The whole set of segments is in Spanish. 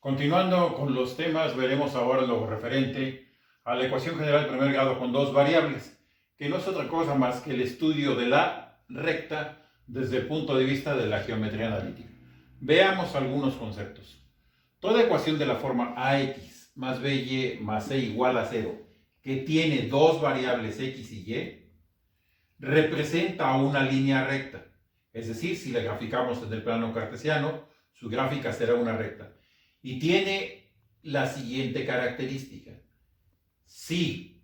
Continuando con los temas, veremos ahora lo referente a la ecuación general de primer grado con dos variables, que no es otra cosa más que el estudio de la recta desde el punto de vista de la geometría analítica. Veamos algunos conceptos. Toda ecuación de la forma ax más by más c igual a 0, que tiene dos variables x y y, representa una línea recta. Es decir, si la graficamos en el plano cartesiano, su gráfica será una recta. Y tiene la siguiente característica. Si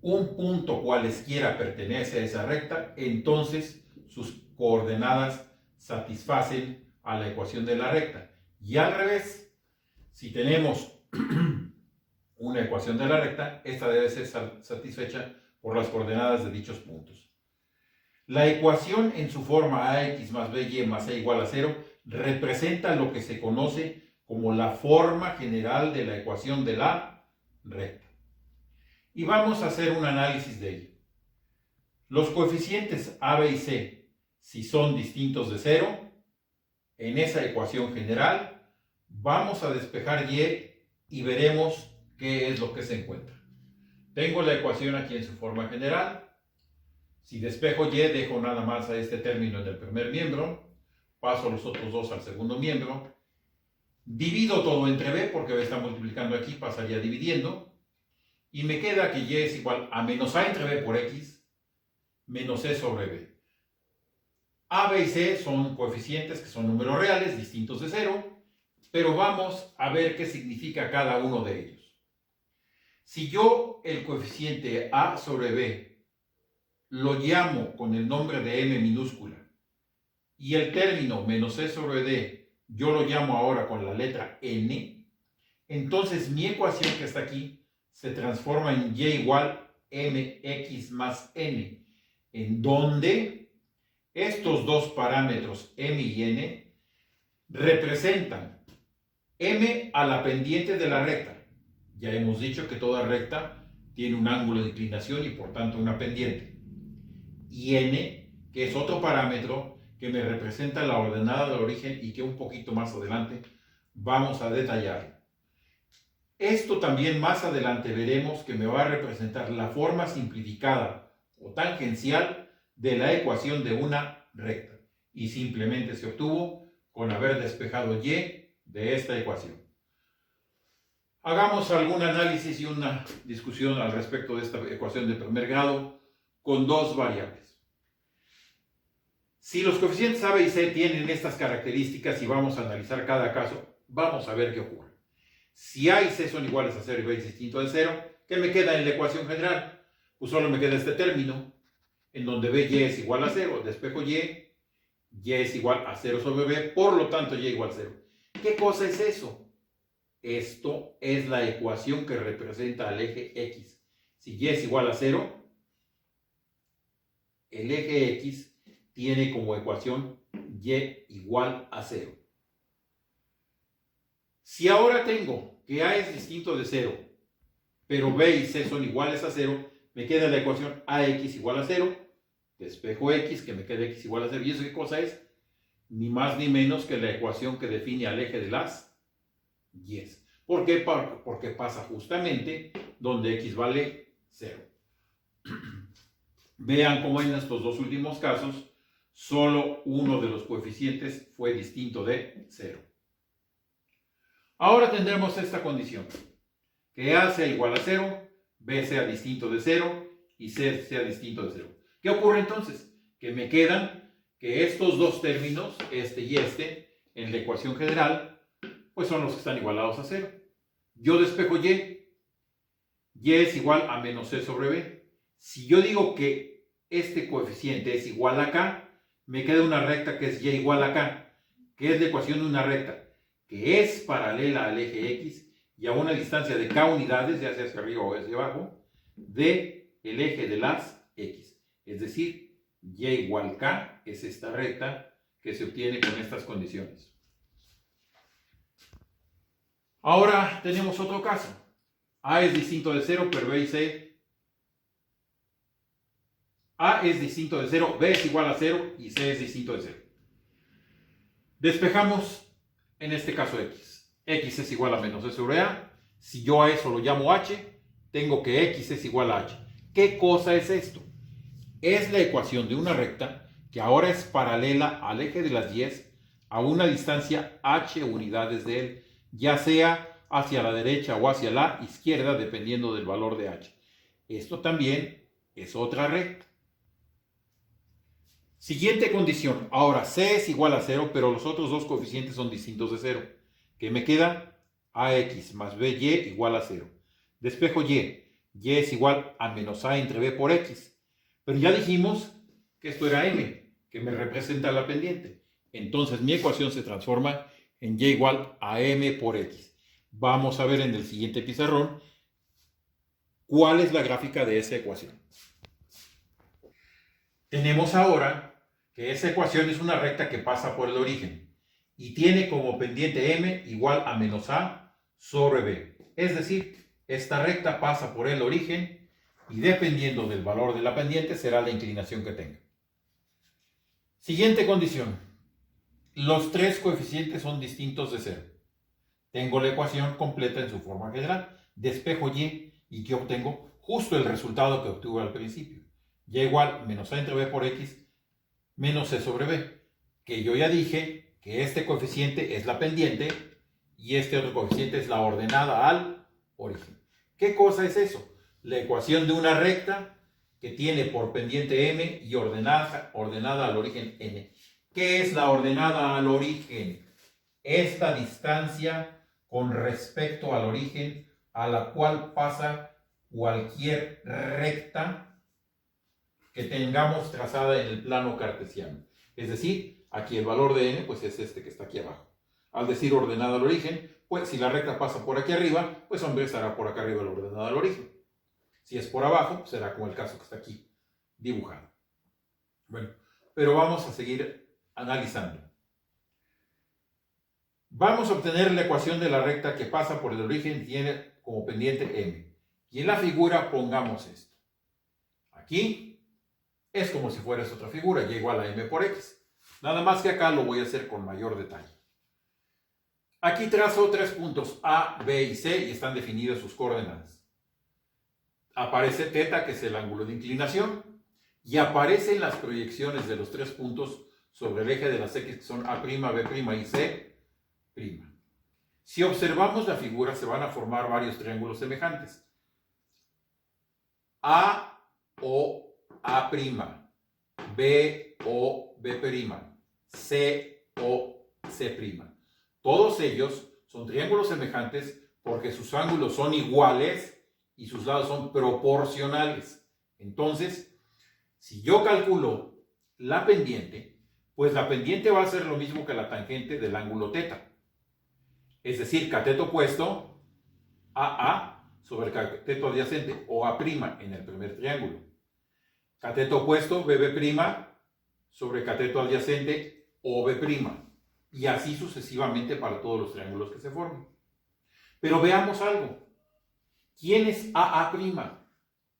un punto cualesquiera pertenece a esa recta, entonces sus coordenadas satisfacen a la ecuación de la recta. Y al revés, si tenemos una ecuación de la recta, esta debe ser satisfecha por las coordenadas de dichos puntos. La ecuación en su forma ax más by más c igual a 0 representa lo que se conoce como la forma general de la ecuación de la recta. Y vamos a hacer un análisis de ello. Los coeficientes a, b y c, si son distintos de 0, en esa ecuación general vamos a despejar y veremos qué es lo que se encuentra. Tengo la ecuación aquí en su forma general. Si despejo y, dejo nada más a este término en el primer miembro, paso los otros dos al segundo miembro, divido todo entre b, porque b está multiplicando aquí, pasaría dividiendo, y me queda que y es igual a menos a entre b por x, menos c sobre b. A, b y c son coeficientes que son números reales, distintos de 0, pero vamos a ver qué significa cada uno de ellos. Si yo el coeficiente a sobre b lo llamo con el nombre de m minúscula y el término menos c sobre d yo lo llamo ahora con la letra n, entonces mi ecuación que está aquí se transforma en y igual mx más n, en donde estos dos parámetros m y n representan m a la pendiente de la recta. Ya hemos dicho que toda recta tiene un ángulo de inclinación y por tanto una pendiente. Y n, que es otro parámetro que me representa la ordenada del origen y que un poquito más adelante vamos a detallar. Esto también más adelante veremos que me va a representar la forma simplificada o tangencial de la ecuación de una recta. Y simplemente se obtuvo con haber despejado y de esta ecuación. Hagamos algún análisis y una discusión al respecto de esta ecuación de primer grado con dos variables. Si los coeficientes a, b y c tienen estas características y vamos a analizar cada caso, vamos a ver qué ocurre. Si a y c son iguales a 0 y b es distinto de 0, ¿qué me queda en la ecuación general? Pues solo me queda este término, en donde b y es igual a 0, despejo y es igual a 0 sobre b, por lo tanto y igual a 0. ¿Qué cosa es eso? Esto es la ecuación que representa al eje x. Si y es igual a 0, el eje x tiene como ecuación y igual a 0. Si ahora tengo que a es distinto de 0, pero b y c son iguales a 0, me queda la ecuación ax igual a 0, despejo x, que me queda x igual a 0. ¿Y eso qué cosa es? Ni más ni menos que la ecuación que define al eje de las y's. ¿Por qué? Porque pasa justamente donde x vale 0. Vean cómo en estos dos últimos casos solo uno de los coeficientes fue distinto de 0. Ahora tendremos esta condición, que a sea igual a 0, b sea distinto de 0 y c sea distinto de 0. ¿Qué ocurre entonces? Que me quedan que estos dos términos, este y este, en la ecuación general, pues son los que están igualados a 0. Yo despejo y es igual a menos c sobre b. Si yo digo que este coeficiente es igual a k, me queda una recta que es y igual a k, que es la ecuación de una recta que es paralela al eje x y a una distancia de k unidades, ya sea hacia arriba o hacia abajo, del eje de las x. Es decir, y igual k es esta recta que se obtiene con estas condiciones. Ahora tenemos otro caso. A es distinto de 0, pero b y c. A es distinto de 0, b es igual a 0 y c es distinto de 0. Despejamos en este caso x. X es igual a menos c sobre a. Si yo a eso lo llamo h, tengo que x es igual a h. ¿Qué cosa es esto? Es la ecuación de una recta que ahora es paralela al eje de las 10 a una distancia h unidades de él, ya sea hacia la derecha o hacia la izquierda, dependiendo del valor de h. Esto también es otra recta. Siguiente condición. Ahora c es igual a 0, pero los otros dos coeficientes son distintos de 0. ¿Qué me queda? Ax más by igual a 0. Despejo y. Y es igual a menos a entre b por x. Pero ya dijimos que esto era m, que me representa la pendiente. Entonces mi ecuación se transforma en y igual a m por x. Vamos a ver en el siguiente pizarrón cuál es la gráfica de esa ecuación. Tenemos ahora que esa ecuación es una recta que pasa por el origen y tiene como pendiente m igual a menos a sobre b. Es decir, esta recta pasa por el origen y dependiendo del valor de la pendiente será la inclinación que tenga. Siguiente condición. Los tres coeficientes son distintos de 0. Tengo la ecuación completa en su forma general. Despejo y que obtengo justo el resultado que obtuve al principio. Y igual menos a entre b por x menos c sobre b. Que yo ya dije que este coeficiente es la pendiente y este otro coeficiente es la ordenada al origen. ¿Qué cosa es eso? La ecuación de una recta que tiene por pendiente m y ordenada al origen n. ¿Qué es la ordenada al origen? Es la distancia con respecto al origen a la cual pasa cualquier recta que tengamos trazada en el plano cartesiano. Es decir, aquí el valor de n pues es este que está aquí abajo. Al decir ordenada al origen, pues si la recta pasa por aquí arriba, pues hombre estará por acá arriba la ordenada al origen. Si es por abajo, será como el caso que está aquí dibujado. Bueno, pero vamos a seguir analizando. Vamos a obtener la ecuación de la recta que pasa por el origen y tiene como pendiente m. Y en la figura pongamos esto. Aquí es como si fuera esta otra figura, y igual a m por x. Nada más que acá lo voy a hacer con mayor detalle. Aquí trazo tres puntos A, B y C y están definidas sus coordenadas. Aparece θ, que es el ángulo de inclinación, y aparecen las proyecciones de los tres puntos sobre el eje de las x, que son A', B' y C'. Si observamos la figura, se van a formar varios triángulos semejantes. A o A', B o B', C o C'. Todos ellos son triángulos semejantes porque sus ángulos son iguales y sus lados son proporcionales. Entonces, si yo calculo la pendiente, pues la pendiente va a ser lo mismo que la tangente del ángulo θ. Es decir, cateto opuesto AA sobre cateto adyacente o A' en el primer triángulo. Cateto opuesto BB' sobre cateto adyacente o B'. Y así sucesivamente para todos los triángulos que se formen. Pero veamos algo. ¿Quién es AA'?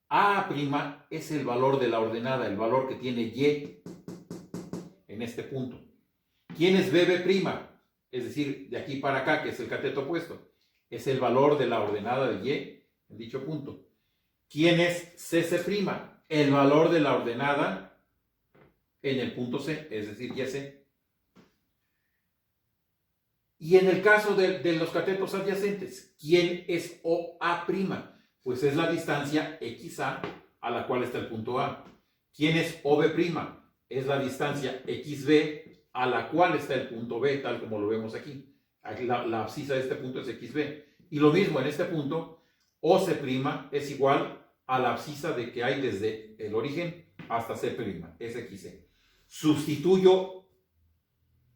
AA' es el valor de la ordenada, el valor que tiene y en este punto. ¿Quién es BB'? Es decir, de aquí para acá, que es el cateto opuesto. Es el valor de la ordenada de y en dicho punto. ¿Quién es CC'? El valor de la ordenada en el punto C, es decir, YC. Y en el caso de los catetos adyacentes, ¿quién es OA'? Pues es la distancia XA a la cual está el punto A. ¿Quién es OB'? Es la distancia XB a la cual está el punto B, tal como lo vemos aquí. La abscisa de este punto es XB. Y lo mismo en este punto, OC' es igual a la abscisa de que hay desde el origen hasta C', es XC. Sustituyo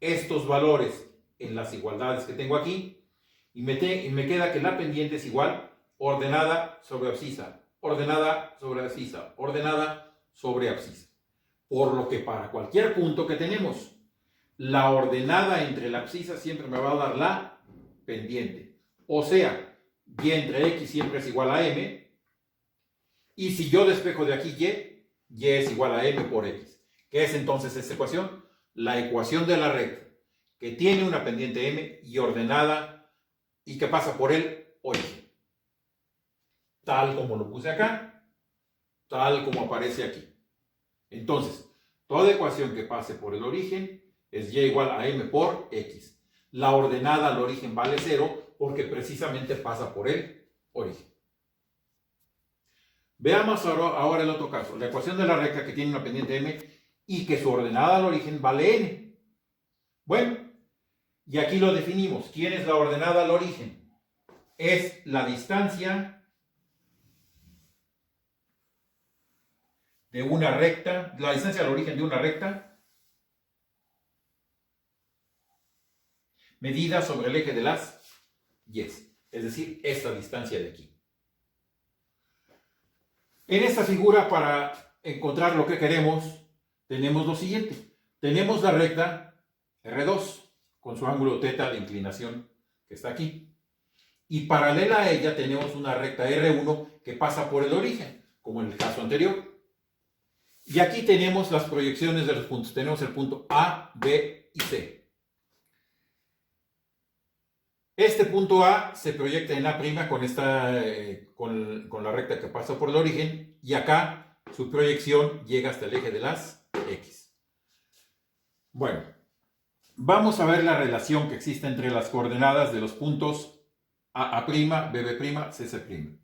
estos valores en las igualdades que tengo aquí y me queda que la pendiente es igual ordenada sobre abscisa, ordenada sobre abscisa, ordenada sobre abscisa. Por lo que para cualquier punto que tenemos, la ordenada entre la abscisa siempre me va a dar la pendiente. O sea, y entre x siempre es igual a m. Y si yo despejo de aquí y es igual a m por x. ¿Qué es entonces esta ecuación? La ecuación de la recta que tiene una pendiente m y ordenada y que pasa por el origen. Tal como lo puse acá, tal como aparece aquí. Entonces, toda ecuación que pase por el origen es y igual a m por x. La ordenada al origen vale 0 porque precisamente pasa por el origen. Veamos ahora el otro caso. La ecuación de la recta que tiene una pendiente m y que su ordenada al origen vale n. Bueno, y aquí lo definimos. ¿Quién es la ordenada al origen? Es la distancia de una recta, la distancia al origen de una recta medida sobre el eje de las y, es decir, esta distancia de aquí. En esta figura, para encontrar lo que queremos, tenemos lo siguiente. Tenemos la recta R2 con su ángulo θ de inclinación que está aquí. Y paralela a ella tenemos una recta R1 que pasa por el origen, como en el caso anterior. Y aquí tenemos las proyecciones de los puntos. Tenemos el punto A, B y C. Este punto A se proyecta en A' con la recta que pasa por el origen, y acá su proyección llega hasta el eje de las X. Bueno, vamos a ver la relación que existe entre las coordenadas de los puntos AA', BB', CC'.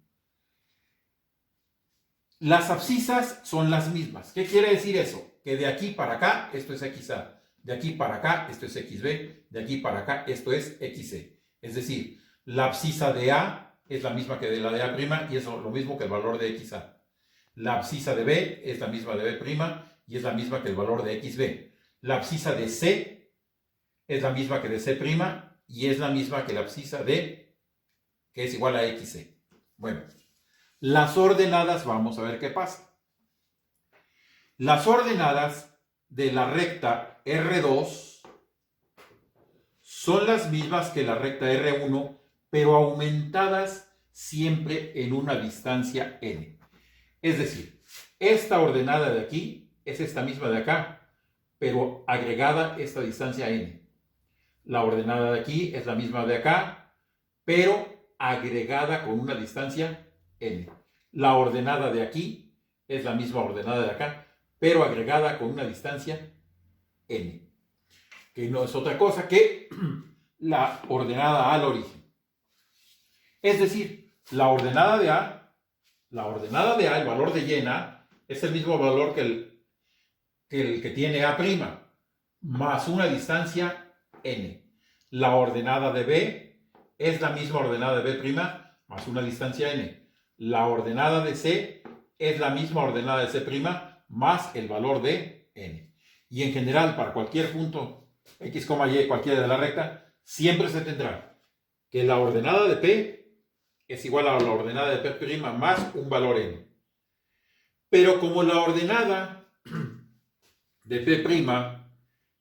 Las abscisas son las mismas. ¿Qué quiere decir eso? Que de aquí para acá esto es XA, de aquí para acá esto es XB, de aquí para acá esto es XC. Es decir, la abscisa de A es la misma que de la de A' y es lo mismo que el valor de XA. La abscisa de B es la misma de B' y es la misma que el valor de XB. La abscisa de C es la misma que de C' y es la misma que la abscisa de, que es igual a XC. Bueno, las ordenadas, vamos a ver qué pasa. Las ordenadas de la recta R2 son las mismas que la recta R1, pero aumentadas siempre en una distancia n. Es decir, esta ordenada de aquí es esta misma de acá, pero agregada esta distancia n. La ordenada de aquí es la misma de acá, pero agregada con una distancia n. La ordenada de aquí es la misma ordenada de acá, pero agregada con una distancia n, que no es otra cosa que la ordenada al origen. Es decir, la ordenada de A, el valor de y en A, es el mismo valor que el que tiene A', más una distancia n. La ordenada de B es la misma ordenada de B', más una distancia n. La ordenada de C es la misma ordenada de C', más el valor de n. Y en general, para cualquier punto x, y, cualquiera de la recta, siempre se tendrá que la ordenada de P es igual a la ordenada de P' más un valor n. Pero como la ordenada de P'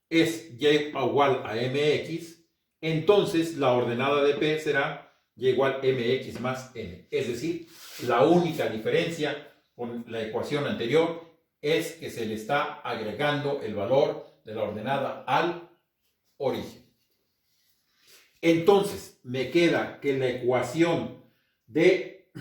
es y igual a mx, entonces la ordenada de P será y igual mx más n. Es decir, la única diferencia con la ecuación anterior es que se le está agregando el valor de la ordenada al origen. Entonces, me queda que la ecuación de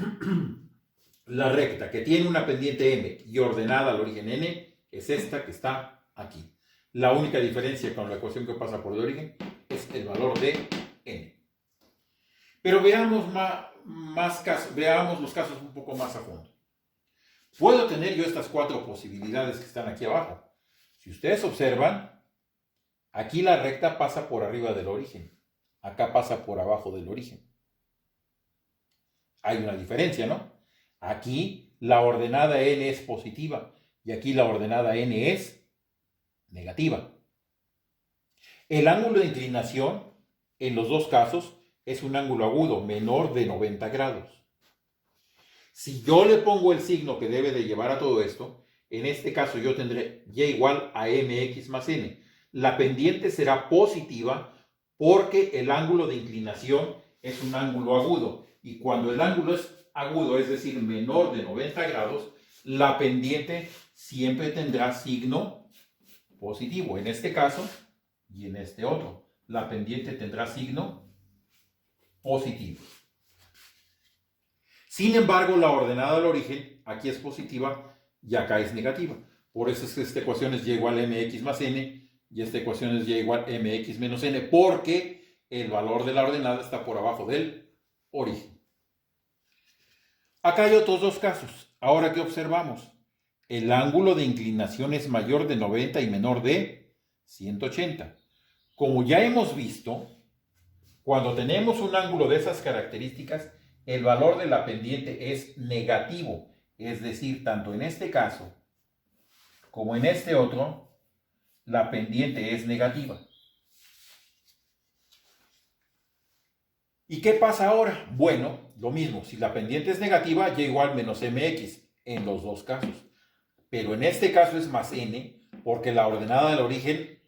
la recta que tiene una pendiente m y ordenada al origen n es esta que está aquí. La única diferencia con la ecuación que pasa por el origen es el valor de n. Pero veamos veamos los casos un poco más a fondo. Puedo tener yo estas cuatro posibilidades que están aquí abajo. Si ustedes observan, aquí la recta pasa por arriba del origen. Acá pasa por abajo del origen. Hay una diferencia, ¿no? Aquí la ordenada n es positiva y aquí la ordenada n es negativa. El ángulo de inclinación en los dos casos es un ángulo agudo menor de 90 grados. Si yo le pongo el signo que debe de llevar a todo esto, en este caso yo tendré y igual a mx más n. La pendiente será positiva porque el ángulo de inclinación es un ángulo agudo. Y cuando el ángulo es agudo, es decir, menor de 90 grados, la pendiente siempre tendrá signo positivo, en este caso y en este otro. la pendiente tendrá signo positivo. Sin embargo, la ordenada del origen aquí es positiva y acá es negativa. Por eso es que esta ecuación es y igual a mx más n y esta ecuación es y igual a mx menos n, porque el valor de la ordenada está por abajo del origen. Acá hay otros dos casos. Ahora, ¿qué observamos? El ángulo de inclinación es mayor de 90 y menor de 180. Como ya hemos visto, cuando tenemos un ángulo de esas características, el valor de la pendiente es negativo. Es decir, tanto en este caso como en este otro, la pendiente es negativa. ¿Y qué pasa ahora? Bueno, lo mismo. Si la pendiente es negativa, y igual menos mx en los dos casos. Pero en este caso es más n, porque la ordenada del origen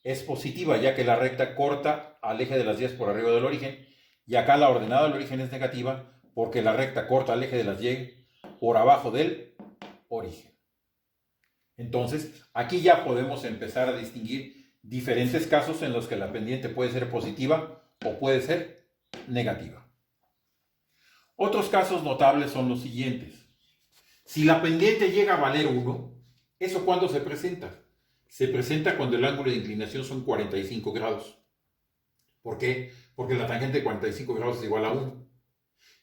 es positiva, ya que la recta corta al eje de las 10 por arriba del origen, y acá la ordenada del origen es negativa, porque la recta corta al eje de las y por abajo del origen. Entonces, aquí ya podemos empezar a distinguir diferentes casos en los que la pendiente puede ser positiva o puede ser negativa. Otros casos notables son los siguientes. Si la pendiente llega a valer 1, ¿eso cuándo se presenta? Se presenta cuando el ángulo de inclinación son 45 grados. ¿Por qué? Porque la tangente de 45 grados es igual a 1.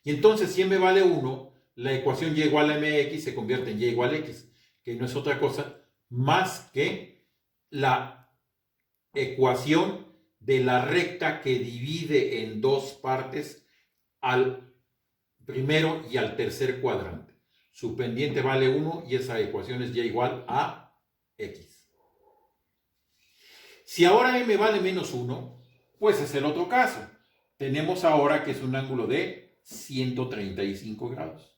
Y entonces, si m vale 1, la ecuación y igual a mx se convierte en y igual a x, que no es otra cosa más que la ecuación de la recta que divide en dos partes al primero y al tercer cuadrante. Su pendiente vale 1 y esa ecuación es y igual a x. Si ahora m vale menos 1, pues es el otro caso. Tenemos ahora que es un ángulo de 135 grados.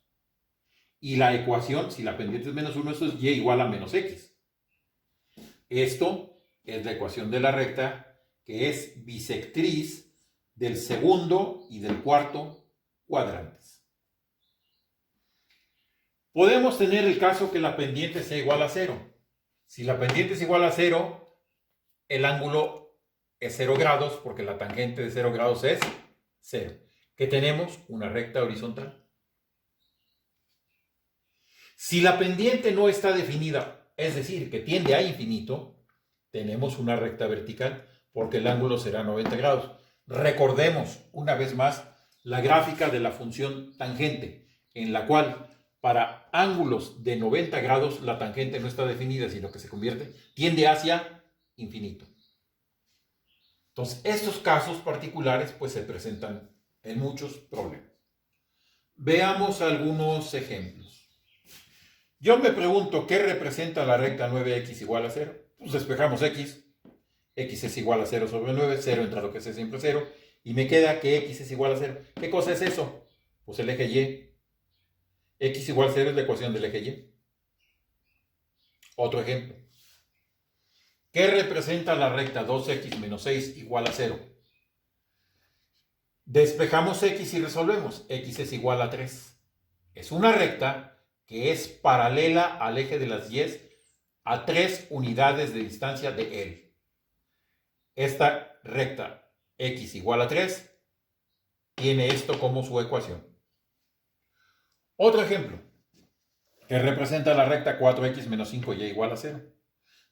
Y la ecuación, si la pendiente es menos 1, eso es y igual a menos x. Esto es la ecuación de la recta que es bisectriz del segundo y del cuarto cuadrantes. Podemos tener el caso que la pendiente sea igual a 0. Si la pendiente es igual a 0, el ángulo es 0 grados porque la tangente de 0 grados es 0. ¿Qué tenemos? Una recta horizontal. Si la pendiente no está definida, es decir, que tiende a infinito, tenemos una recta vertical porque el ángulo será 90 grados. Recordemos una vez más la gráfica de la función tangente, en la cual para ángulos de 90 grados la tangente no está definida, sino que se convierte, tiende hacia infinito. Entonces, estos casos particulares pues se presentan en muchos problemas. Veamos algunos ejemplos. Yo me pregunto, ¿qué representa la recta 9x igual a 0? Pues despejamos x. X es igual a 0 sobre 9, 0 entre lo que sea siempre 0. Y me queda que x es igual a 0. ¿Qué cosa es eso? Pues el eje y. X igual a 0 es la ecuación del eje y. Otro ejemplo. ¿Qué representa la recta 2x menos 6 igual a 0? Despejamos x y resolvemos. X es igual a 3. Es una recta que es paralela al eje de las y a 3 unidades de distancia de él. Esta recta x igual a 3 tiene esto como su ecuación. Otro ejemplo, que representa la recta 4x menos 5y igual a 0.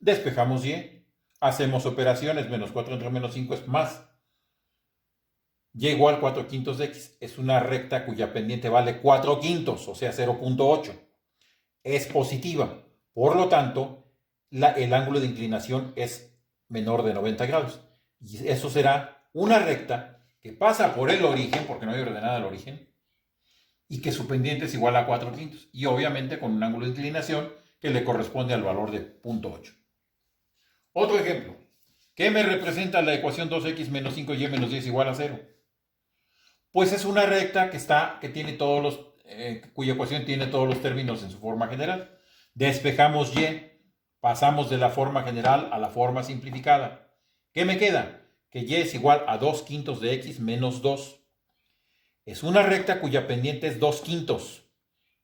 Despejamos y, hacemos operaciones, menos 4 entre menos 5 es más. Y igual 4 quintos de x. Es una recta cuya pendiente vale 4 quintos, o sea 0.8. Es positiva. Por lo tanto, el ángulo de inclinación es menor de 90 grados. Y eso será una recta que pasa por el origen, porque no hay ordenada al origen, y que su pendiente es igual a 4 quintos. Y obviamente con un ángulo de inclinación que le corresponde al valor de 0.8. Otro ejemplo. ¿Qué me representa la ecuación 2x menos 5y menos 10 igual a 0? Pues es una recta que tiene todos los, cuya ecuación tiene todos los términos en su forma general. Despejamos y, pasamos de la forma general a la forma simplificada. ¿Qué me queda? Que y es igual a 2 quintos de x menos 2. Es una recta cuya pendiente es 2 quintos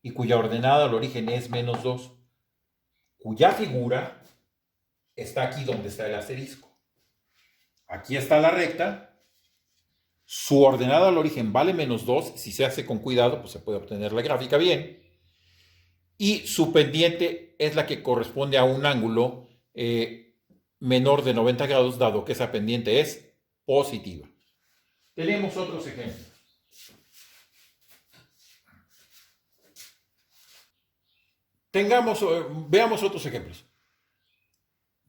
y cuya ordenada al origen es menos 2. Cuya figura está aquí donde está el asterisco. Aquí está la recta. Su ordenada al origen vale menos 2. Si se hace con cuidado, pues se puede obtener la gráfica bien. Y su pendiente es la que corresponde a un ángulo menor de 90 grados, dado que esa pendiente es positiva. Tenemos otros ejemplos. Veamos otros ejemplos.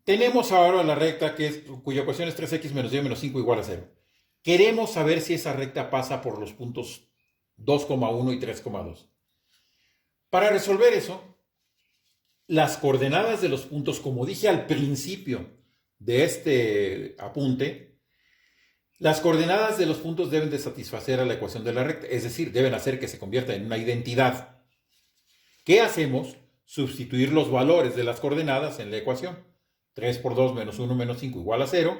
Tenemos ahora la recta cuya ecuación es 3x menos y menos 5 igual a 0. Queremos saber si esa recta pasa por los puntos 2,1 y 3,2. Para resolver eso, las coordenadas de los puntos, como dije al principio de este apunte, las coordenadas de los puntos deben de satisfacer a la ecuación de la recta, es decir, deben hacer que se convierta en una identidad. ¿Qué hacemos? Sustituir los valores de las coordenadas en la ecuación. 3 por 2 menos 1 menos 5 igual a 0.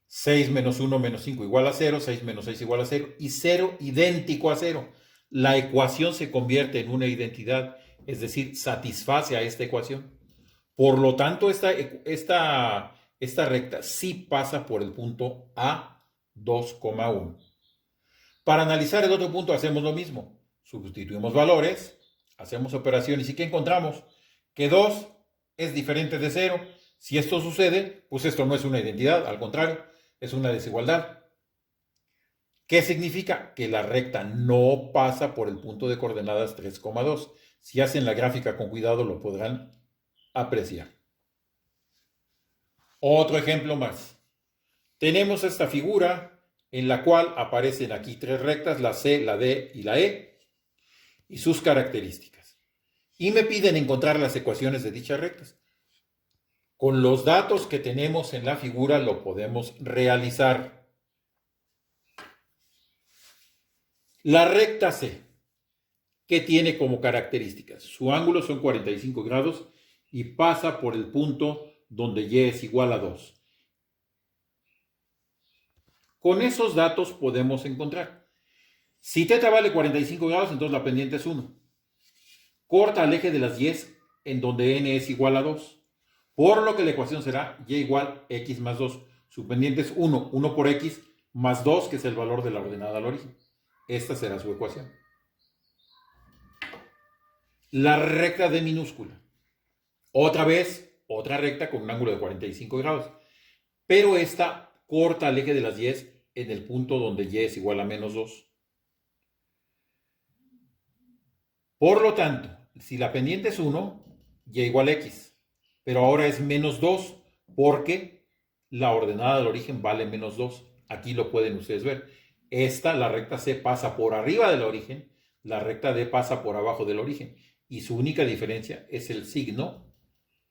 6 menos 1 menos 5 igual a 0. 6 menos 6 igual a 0. Y 0 idéntico a 0. La ecuación se convierte en una identidad, es decir, satisface a esta ecuación. Por lo tanto, esta recta sí pasa por el punto A 2,1. Para analizar el otro punto hacemos lo mismo. Sustituimos valores, hacemos operaciones y ¿qué encontramos? Que 2 es diferente de 0. Si esto sucede, pues esto no es una identidad, al contrario, es una desigualdad. ¿Qué significa? Que la recta no pasa por el punto de coordenadas 3,2. Si hacen la gráfica con cuidado lo podrán apreciar. Otro ejemplo más. Tenemos esta figura en la cual aparecen aquí tres rectas, la C, la D y la E, y sus características. Y me piden encontrar las ecuaciones de dichas rectas. Con los datos que tenemos en la figura lo podemos realizar. La recta C, ¿qué tiene como características? Su ángulo son 45 grados y pasa por el punto donde y es igual a 2. Con esos datos podemos encontrar. Si θ vale 45 grados, entonces la pendiente es 1. Corta al eje de las y en donde n es igual a 2. Por lo que la ecuación será y igual x más 2. Su pendiente es 1. 1 por x más 2, que es el valor de la ordenada al origen. Esta será su ecuación. La recta D minúscula. Otra vez, otra recta con un ángulo de 45 grados. Pero esta corta al eje de las y en el punto donde y es igual a menos 2. Por lo tanto, si la pendiente es 1, y igual a x. Pero ahora es menos 2 porque la ordenada del origen vale menos 2. Aquí lo pueden ustedes ver. La recta C pasa por arriba del origen, la recta D pasa por abajo del origen. Y su única diferencia es el signo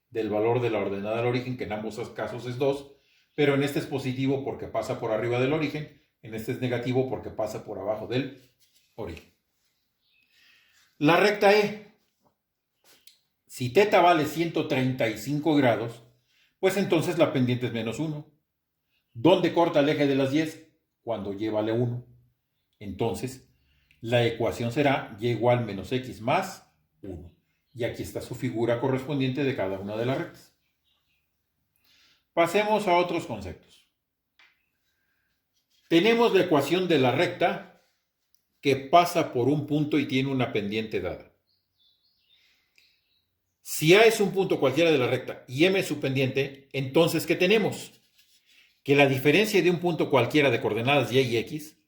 del valor de la ordenada del origen, que en ambos casos es 2, pero en este es positivo porque pasa por arriba del origen, en este es negativo porque pasa por abajo del origen. La recta E. Si θ vale 135 grados, pues entonces la pendiente es menos 1. ¿Dónde corta el eje de las y? Cuando y vale 1. Entonces, la ecuación será y igual menos x más 1. Y aquí está su figura correspondiente de cada una de las rectas. Pasemos a otros conceptos. Tenemos la ecuación de la recta que pasa por un punto y tiene una pendiente dada. Si A es un punto cualquiera de la recta y M es su pendiente, entonces ¿qué tenemos? Que la diferencia de un punto cualquiera de coordenadas y x,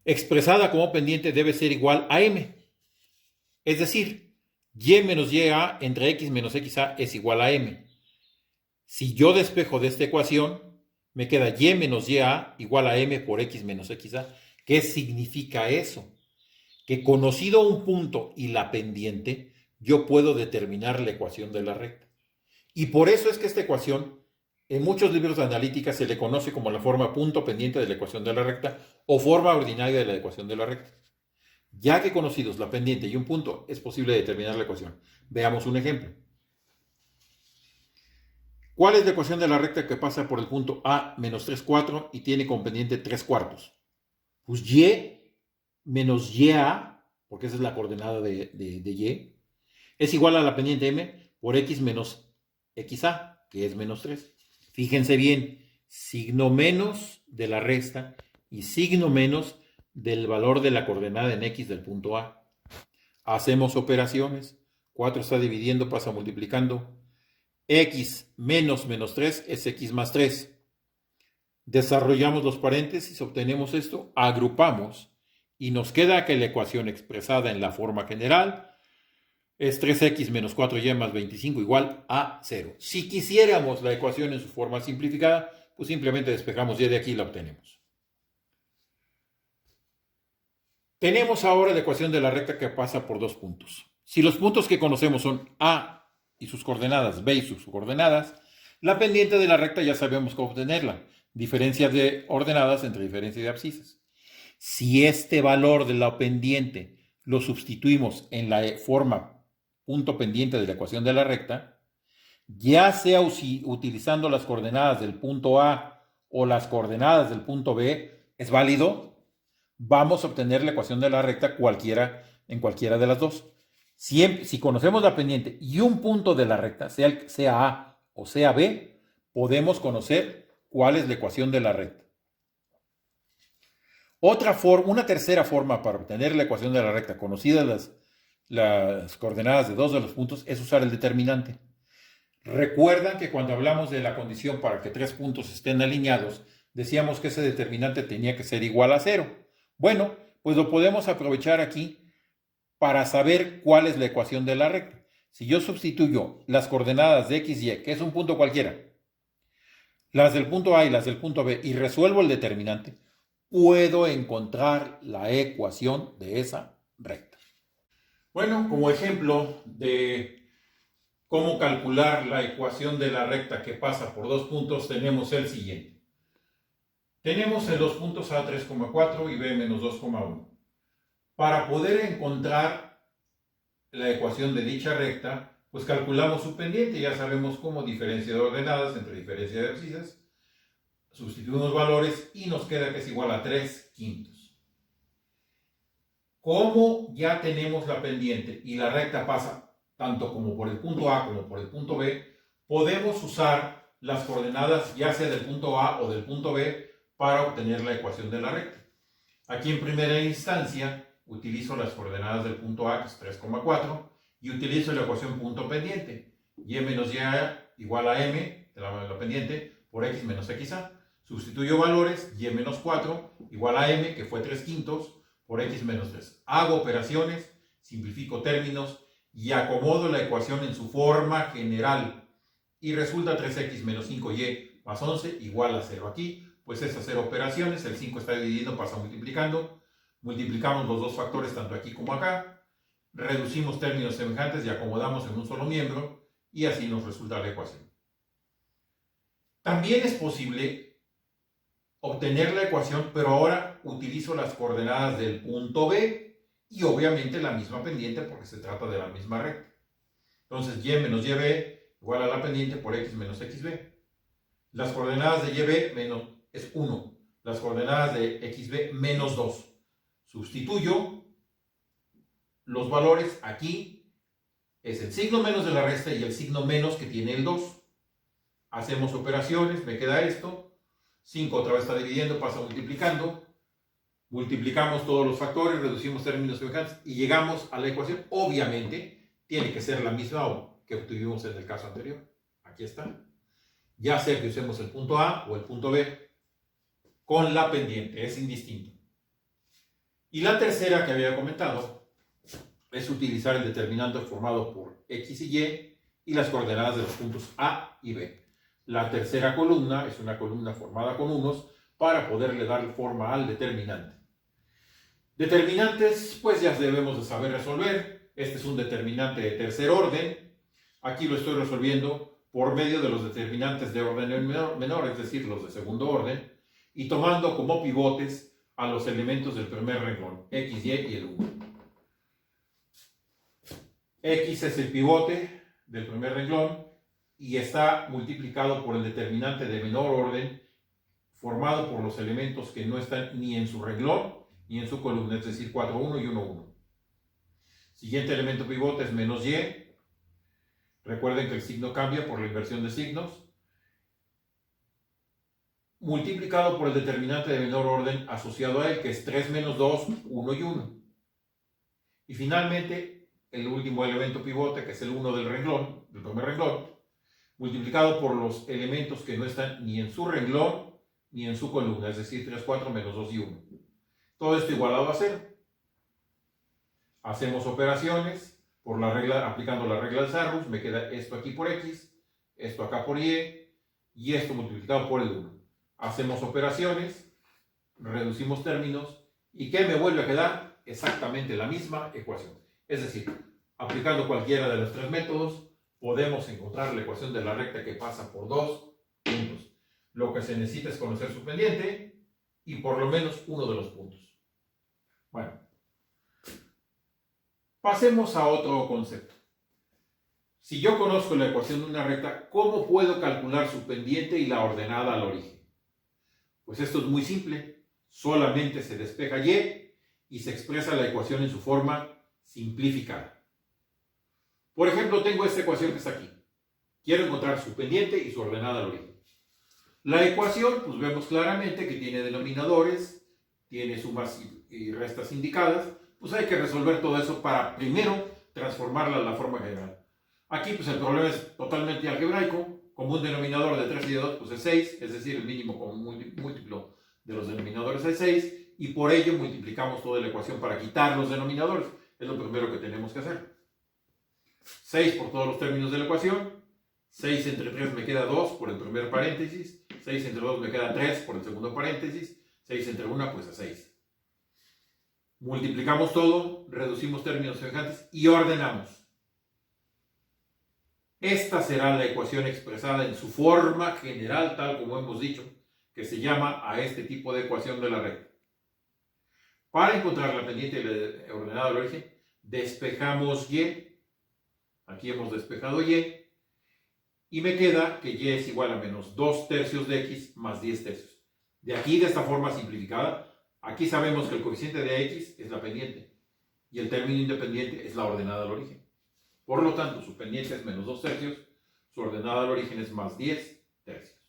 expresada como pendiente, debe ser igual a M. Es decir, y menos ya entre x menos xa es igual a M. Si yo despejo de esta ecuación, me queda y menos ya igual a M por x menos xa. ¿Qué significa eso? Que conocido un punto y la pendiente, yo puedo determinar la ecuación de la recta. Y por eso es que esta ecuación, en muchos libros de analítica, se le conoce como la forma punto pendiente de la ecuación de la recta o forma ordinaria de la ecuación de la recta. Ya que conocidos la pendiente y un punto, es posible determinar la ecuación. Veamos un ejemplo. ¿Cuál es la ecuación de la recta que pasa por el punto A menos 3 4 y tiene como pendiente 3 cuartos? Pues y menos ya, porque esa es la coordenada de y, es igual a la pendiente M por x menos xa, que es menos 3. Fíjense bien, signo menos de la resta y signo menos del valor de la coordenada en X del punto A. Hacemos operaciones. 4 está dividiendo, pasa multiplicando. X menos menos 3 es X más 3. Desarrollamos los paréntesis, obtenemos esto, agrupamos y nos queda que la ecuación expresada en la forma general es 3x menos 4y más 25 igual a 0. Si quisiéramos la ecuación en su forma simplificada, pues simplemente despejamos y de aquí la obtenemos. Tenemos ahora la ecuación de la recta que pasa por dos puntos. Si los puntos que conocemos son A y sus coordenadas, B y sus coordenadas, la pendiente de la recta ya sabemos cómo obtenerla. Diferencia de ordenadas entre diferencia de abscisas. Si este valor de la pendiente lo sustituimos en la forma punto pendiente de la ecuación de la recta, ya sea utilizando las coordenadas del punto A o las coordenadas del punto B, es válido, vamos a obtener la ecuación de la recta en cualquiera de las dos. Si conocemos la pendiente y un punto de la recta, sea A o sea B, podemos conocer cuál es la ecuación de la recta. Una tercera forma para obtener la ecuación de la recta, conocidas las coordenadas de dos de los puntos, es usar el determinante. Recuerdan que cuando hablamos de la condición para que tres puntos estén alineados, decíamos que ese determinante tenía que ser igual a 0. Bueno, pues lo podemos aprovechar aquí para saber cuál es la ecuación de la recta. Si yo sustituyo las coordenadas de x y y, que es un punto cualquiera, las del punto A y las del punto B, y resuelvo el determinante, puedo encontrar la ecuación de esa recta. Bueno, como ejemplo de cómo calcular la ecuación de la recta que pasa por dos puntos, tenemos el siguiente. Tenemos en los puntos A 3,4 y B menos 2,1. Para poder encontrar la ecuación de dicha recta, pues calculamos su pendiente. Ya sabemos cómo diferencia de ordenadas entre diferencia de abscisas. Sustituimos valores y nos queda que es igual a 3/5. Como ya tenemos la pendiente y la recta pasa tanto como por el punto A como por el punto B, podemos usar las coordenadas ya sea del punto A o del punto B para obtener la ecuación de la recta. Aquí en primera instancia utilizo las coordenadas del punto A, que es 3,4, y utilizo la ecuación punto pendiente. Y menos y igual a m, de la pendiente, por x menos xa. Sustituyo valores, y menos 4 igual a m, que fue 3/5, por x menos 3. Hago operaciones, simplifico términos y acomodo la ecuación en su forma general. Y resulta 3x menos 5y más 11 igual a 0. Aquí, pues es hacer operaciones. El 5 está dividiendo, pasa multiplicando. Multiplicamos los dos factores, tanto aquí como acá. Reducimos términos semejantes y acomodamos en un solo miembro. Y así nos resulta la ecuación. También es posible obtener la ecuación, pero ahora utilizo las coordenadas del punto B y obviamente la misma pendiente porque se trata de la misma recta. Entonces, y menos yb igual a la pendiente por x menos xb. Las coordenadas de yb es 1, las coordenadas de xb menos 2. Sustituyo los valores aquí, es el signo menos de la resta y el signo menos que tiene el 2. Hacemos operaciones, me queda esto. 5 otra vez está dividiendo, pasa multiplicando. Multiplicamos todos los factores, reducimos términos semejantes y llegamos a la ecuación. Obviamente, tiene que ser la misma que obtuvimos en el caso anterior. Aquí está. Ya sea que usemos el punto A o el punto B con la pendiente, es indistinto. Y la tercera que había comentado es utilizar el determinante formado por x y las coordenadas de los puntos A y B. La tercera columna es una columna formada con unos para poderle dar forma al determinante. Determinantes, pues ya debemos de saber resolver. Este es un determinante de tercer orden. Aquí lo estoy resolviendo por medio de los determinantes de orden menor, es decir, los de segundo orden, y tomando como pivotes a los elementos del primer renglón, x, y el 1. X es el pivote del primer renglón y está multiplicado por el determinante de menor orden formado por los elementos que no están ni en su renglón ni en su columna, es decir, 4, 1 y 1, 1. Siguiente elemento pivote es menos y. Recuerden que el signo cambia por la inversión de signos. multiplicado por el determinante de menor orden asociado a él, que es 3 menos 2, 1 y 1. Y finalmente, el último elemento pivote, que es el 1 del renglón, del primer renglón, multiplicado por los elementos que no están ni en su renglón ni en su columna, es decir, 3, 4 menos 2 y 1. Todo esto igualado a 0. Hacemos operaciones por la regla, aplicando la regla de Sarrus, me queda esto aquí por x, esto acá por y esto multiplicado por el 1. Hacemos operaciones, reducimos términos, ¿y qué me vuelve a quedar? Exactamente la misma ecuación. Es decir, aplicando cualquiera de los tres métodos, podemos encontrar la ecuación de la recta que pasa por dos puntos. Lo que se necesita es conocer su pendiente y por lo menos uno de los puntos. Bueno, pasemos a otro concepto. Si yo conozco la ecuación de una recta, ¿cómo puedo calcular su pendiente y la ordenada al origen? Pues esto es muy simple. Solamente se despeja y se expresa la ecuación en su forma simplificada. Por ejemplo, tengo esta ecuación que está aquí. Quiero encontrar su pendiente y su ordenada al origen. La ecuación, pues vemos claramente que tiene denominadores, tiene sumas y restas indicadas. Pues hay que resolver todo eso para primero transformarla a la forma general. Aquí pues el problema es totalmente algebraico. Como un denominador de 3 y de 2 pues es 6, es decir, el mínimo común múltiplo de los denominadores es 6, y por ello multiplicamos toda la ecuación para quitar los denominadores. Es lo primero que tenemos que hacer. 6 por todos los términos de la ecuación, 6 entre 3 me queda 2 por el primer paréntesis, 6 entre 2 me queda 3 por el segundo paréntesis, 6 entre 1 pues a 6. Multiplicamos todo, reducimos términos semejantes y ordenamos. Esta será la ecuación expresada en su forma general, tal como hemos dicho, que se llama a este tipo de ecuación de la recta. Para encontrar la pendiente y la ordenada del origen, despejamos y. Aquí hemos despejado y me queda que y es igual a menos 2 tercios de x más 10 tercios. De aquí, de esta forma simplificada, aquí sabemos que el coeficiente de x es la pendiente y el término independiente es la ordenada del origen. Por lo tanto, su pendiente es menos 2 tercios, su ordenada del origen es más 10 tercios.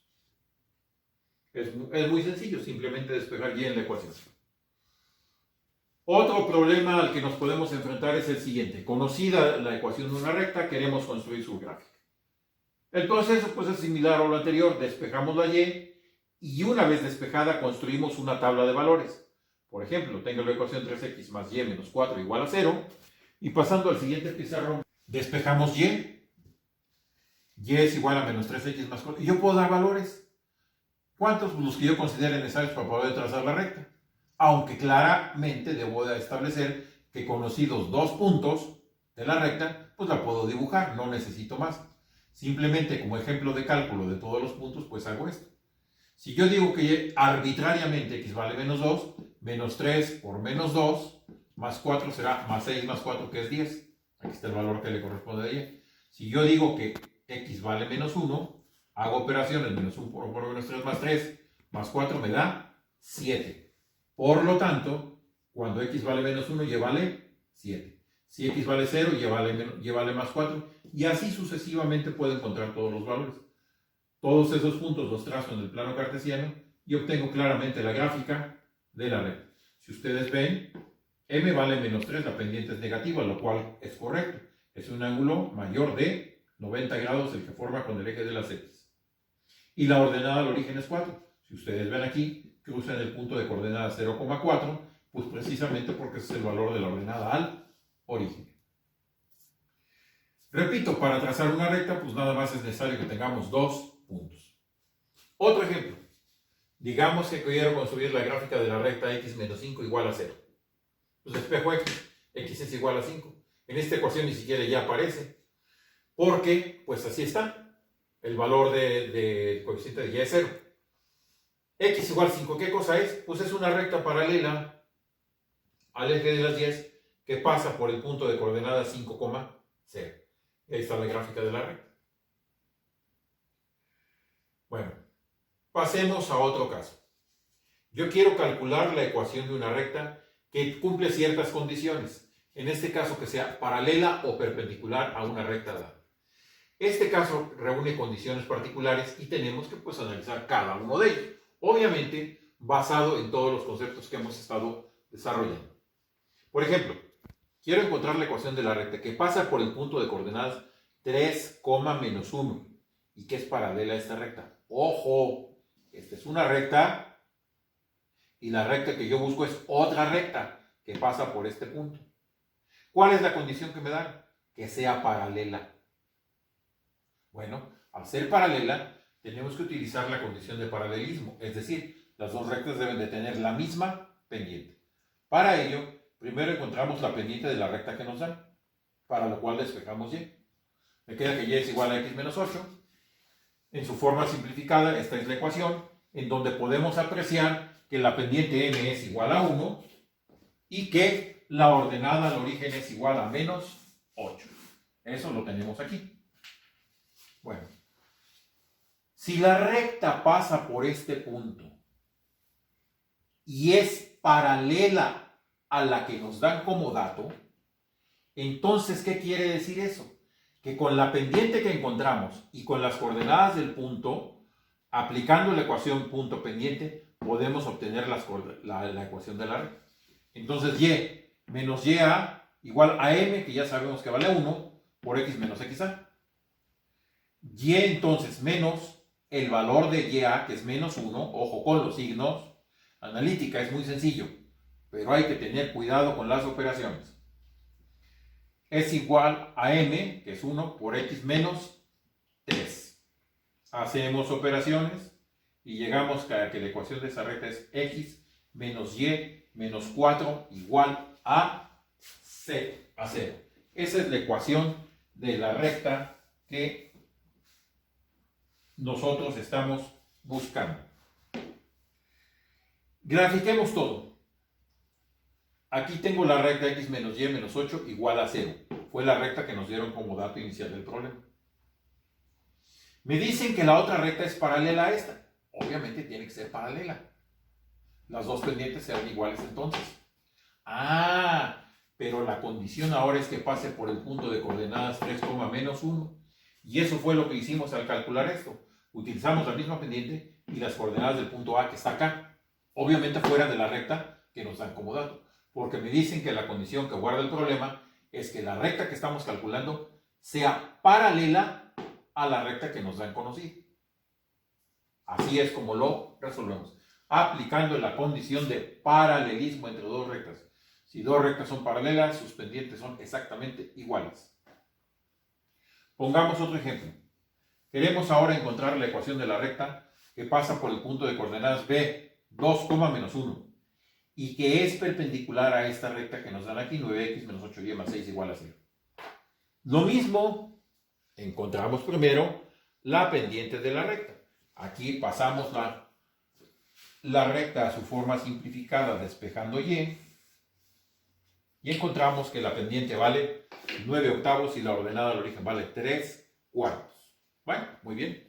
Es muy sencillo, simplemente despejar y en la ecuación. Otro problema al que nos podemos enfrentar es el siguiente. Conocida la ecuación de una recta, queremos construir su gráfica. El proceso pues es similar a lo anterior, despejamos la y una vez despejada construimos una tabla de valores. Por ejemplo, tengo la ecuación 3x más y menos 4 igual a 0, y pasando al siguiente pizarrón, despejamos y es igual a menos 3x más 4, y yo puedo dar valores. ¿Cuántos? Los que yo considere necesarios para poder trazar la recta. Aunque claramente debo de establecer que conocidos dos puntos de la recta, pues la puedo dibujar, no necesito más. Simplemente como ejemplo de cálculo de todos los puntos, pues hago esto. Si yo digo que arbitrariamente x vale menos 2, menos 3 por menos 2, más 4 será más 6 más 4, que es 10. Aquí está el valor que le corresponde a y. Si yo digo que x vale menos 1, hago operaciones, menos 1 por menos 3 más 3, más 4 me da 7. Por lo tanto, cuando x vale menos 1, y vale 7. Si x vale 0, y vale más 4. Y así sucesivamente puedo encontrar todos los valores. Todos esos puntos los trazo en el plano cartesiano y obtengo claramente la gráfica de la recta. Si ustedes ven, m vale menos 3, la pendiente es negativa, lo cual es correcto. Es un ángulo mayor de 90 grados el que forma con el eje de las x. Y la ordenada al origen es 4. Si ustedes ven aquí, cruza en el punto de coordenada 0,4, pues precisamente porque ese es el valor de la ordenada al origen. Repito, para trazar una recta, pues nada más es necesario que tengamos dos puntos. Otro ejemplo. Digamos que quiero construir la gráfica de la recta x menos 5 igual a 0. Pues despejo x es igual a 5. En esta ecuación ni siquiera ya aparece, porque pues así está. El valor del coeficiente de y es 0. X igual 5, ¿qué cosa es? Pues es una recta paralela al eje de las 10 que pasa por el punto de coordenada 5,0. Ahí está la gráfica de la recta. Bueno, pasemos a otro caso. Yo quiero calcular la ecuación de una recta que cumple ciertas condiciones. En este caso, que sea paralela o perpendicular a una recta dada. Este caso reúne condiciones particulares y tenemos que pues analizar cada uno de ellos. Obviamente, basado en todos los conceptos que hemos estado desarrollando. Por ejemplo, quiero encontrar la ecuación de la recta que pasa por el punto de coordenadas 3, menos 1 y que es paralela a esta recta. ¡Ojo! Esta es una recta y la recta que yo busco es otra recta que pasa por este punto. ¿Cuál es la condición que me dan? Que sea paralela. Bueno, al ser paralela, tenemos que utilizar la condición de paralelismo, es decir, las dos rectas deben de tener la misma pendiente. Para ello, primero encontramos la pendiente de la recta que nos dan, para lo cual despejamos y. Me queda que y es igual a x menos 8. En su forma simplificada, esta es la ecuación, en donde podemos apreciar que la pendiente m es igual a 1 y que la ordenada al origen es igual a menos 8. Eso lo tenemos aquí. Bueno, si la recta pasa por este punto y es paralela a la que nos dan como dato, entonces, ¿qué quiere decir eso? Que con la pendiente que encontramos y con las coordenadas del punto, aplicando la ecuación punto pendiente, podemos obtener la ecuación de la recta. Entonces, y menos ya igual a m, que ya sabemos que vale 1, por x menos xa. Y entonces menos el valor de ya, que es menos 1, ojo con los signos, analítica es muy sencillo, pero hay que tener cuidado con las operaciones. Es igual a m, que es 1, por x menos 3. Hacemos operaciones y llegamos a que la ecuación de esa recta es x menos y menos 4 igual a 0. Esa es la ecuación de la recta que nosotros estamos buscando. Grafiquemos todo. Aquí tengo la recta x menos y menos 8 igual a 0. Fue la recta que nos dieron como dato inicial del problema. Me dicen que la otra recta es paralela a esta. Obviamente tiene que ser paralela. Las dos pendientes serán iguales entonces. Pero la condición ahora es que pase por el punto de coordenadas 3, menos 1. Y eso fue lo que hicimos al calcular esto. Utilizamos la misma pendiente y las coordenadas del punto A que está acá. Obviamente fuera de la recta que nos dan como dato. Porque me dicen que la condición que guarda el problema es que la recta que estamos calculando sea paralela a la recta que nos dan conocida. Así es como lo resolvemos. Aplicando la condición de paralelismo entre dos rectas. Si dos rectas son paralelas, sus pendientes son exactamente iguales. Pongamos otro ejemplo. Queremos ahora encontrar la ecuación de la recta que pasa por el punto de coordenadas b, 2, menos 1, y que es perpendicular a esta recta que nos dan aquí, 9x menos 8y más 6 igual a 0. Lo mismo, encontramos primero la pendiente de la recta. Aquí pasamos la recta a su forma simplificada despejando y encontramos que la pendiente vale 9 octavos y la ordenada al origen vale 3 cuartos. Bueno, muy bien.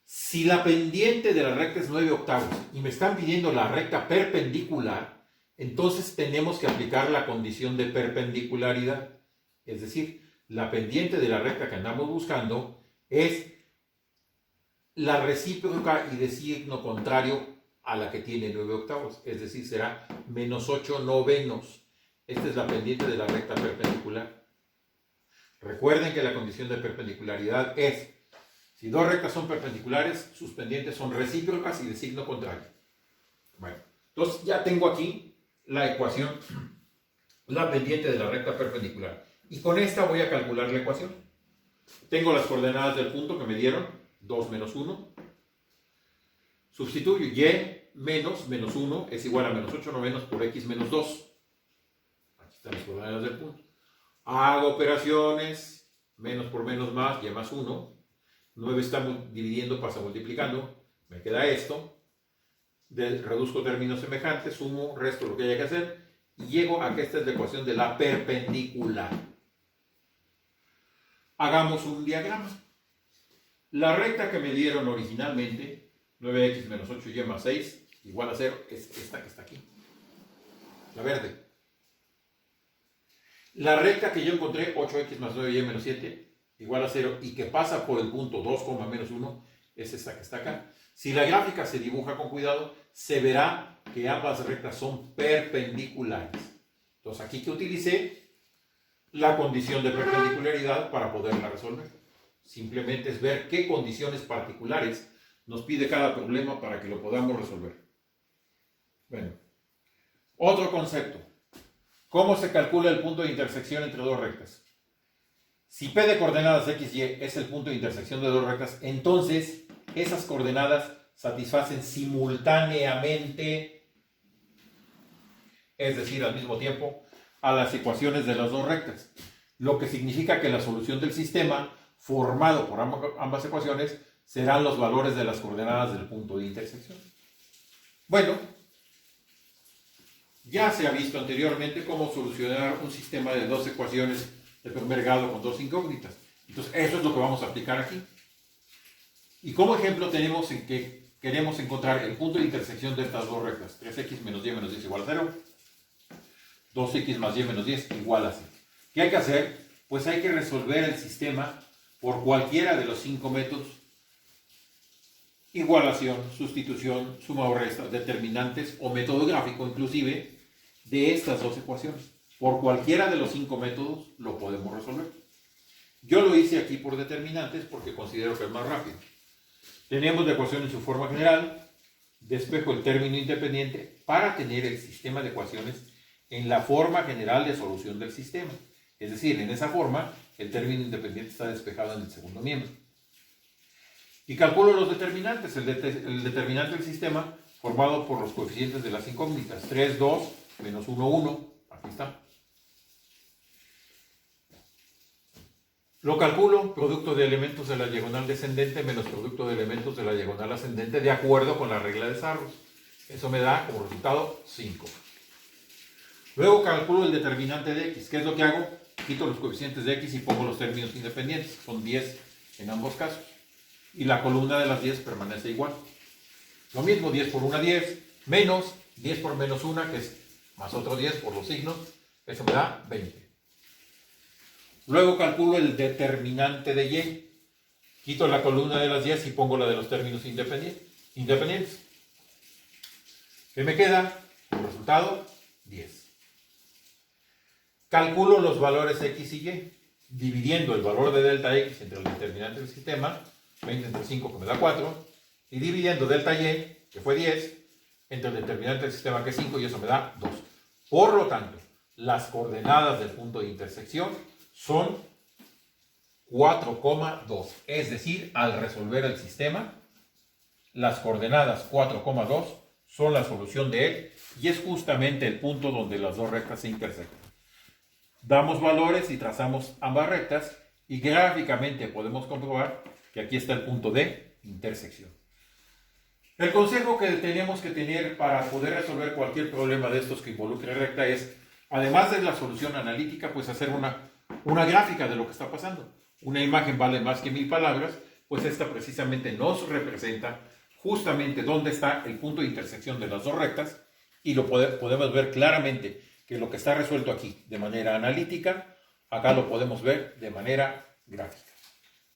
Si la pendiente de la recta es 9 octavos y me están pidiendo la recta perpendicular, entonces tenemos que aplicar la condición de perpendicularidad. Es decir, la pendiente de la recta que andamos buscando es la recíproca y de signo contrario a la que tiene 9 octavos. Es decir, será menos 8 novenos. Esta es la pendiente de la recta perpendicular. Recuerden que la condición de perpendicularidad es: si dos rectas son perpendiculares, sus pendientes son recíprocas y de signo contrario. Bueno, entonces ya tengo aquí la ecuación, la pendiente de la recta perpendicular. Y con esta voy a calcular la ecuación. Tengo las coordenadas del punto que me dieron, 2 menos 1. Sustituyo y menos 1 es igual a menos 8 novenos por x menos 2. Aquí están las coordenadas del punto. Hago operaciones, menos por menos más, y más 1. 9 está dividiendo, pasa multiplicando. Me queda esto. Reduzco términos semejantes, sumo, resto lo que haya que hacer. Y llego a que esta es la ecuación de la perpendicular. Hagamos un diagrama. La recta que me dieron originalmente, 9x menos 8y más 6, igual a 0, es esta que está aquí. La verde. La recta que yo encontré, 8x más 9y menos 7, igual a 0, y que pasa por el punto 2, menos 1, es esta que está acá. Si la gráfica se dibuja con cuidado, se verá que ambas rectas son perpendiculares. Entonces aquí que utilicé la condición de perpendicularidad para poderla resolver. Simplemente es ver qué condiciones particulares nos pide cada problema para que lo podamos resolver. Bueno, otro concepto. ¿Cómo se calcula el punto de intersección entre dos rectas? Si P de coordenadas x, y es el punto de intersección de dos rectas, entonces esas coordenadas satisfacen simultáneamente, es decir, al mismo tiempo, a las ecuaciones de las dos rectas. Lo que significa que la solución del sistema formado por ambas ecuaciones serán los valores de las coordenadas del punto de intersección. Bueno, ya se ha visto anteriormente cómo solucionar un sistema de dos ecuaciones de primer grado con dos incógnitas. Entonces, eso es lo que vamos a aplicar aquí. Y como ejemplo tenemos en que queremos encontrar el punto de intersección de estas dos rectas. 3x menos y menos 10 igual a 0. 2x más y menos 10 igual a 0. ¿Qué hay que hacer? Pues hay que resolver el sistema por cualquiera de los 5 métodos. Igualación, sustitución, suma o resta, determinantes o método gráfico inclusive de estas dos ecuaciones. Por cualquiera de los 5 métodos lo podemos resolver. Yo lo hice aquí por determinantes porque considero que es más rápido. Tenemos la ecuación en su forma general, despejo el término independiente para tener el sistema de ecuaciones en la forma general de solución del sistema. Es decir, en esa forma el término independiente está despejado en el segundo miembro. Y calculo los determinantes. El determinante del sistema formado por los coeficientes de las incógnitas. 3, 2, menos 1, 1. Aquí está. Lo calculo, producto de elementos de la diagonal descendente menos producto de elementos de la diagonal ascendente de acuerdo con la regla de Sarrus. Eso me da como resultado 5. Luego calculo el determinante de x. ¿Qué es lo que hago? Quito los coeficientes de x y pongo los términos independientes. Son 10 en ambos casos. Y la columna de las 10 permanece igual. Lo mismo, 10 por 1, 10, menos 10 por menos 1, que es más otro 10 por los signos. Eso me da 20. Luego calculo el determinante de y. Quito la columna de las 10 y pongo la de los términos independientes. ¿Qué me queda? Como resultado, 10. Calculo los valores x y y, dividiendo el valor de delta x entre el determinante del sistema, 20 entre 5 que me da 4, y dividiendo delta y, que fue 10, entre el determinante del sistema que es 5 y eso me da 2. Por lo tanto, las coordenadas del punto de intersección son 4,2. Es decir, al resolver el sistema, las coordenadas 4,2 son la solución de él y es justamente el punto donde las dos rectas se intersectan. Damos valores y trazamos ambas rectas y gráficamente podemos comprobar que aquí está el punto de intersección. El consejo que tenemos que tener para poder resolver cualquier problema de estos que involucre recta es, además de la solución analítica, pues hacer una gráfica de lo que está pasando. Una imagen vale más que 1000 palabras, pues esta precisamente nos representa justamente dónde está el punto de intersección de las dos rectas y lo podemos ver claramente que lo que está resuelto aquí de manera analítica, acá lo podemos ver de manera gráfica.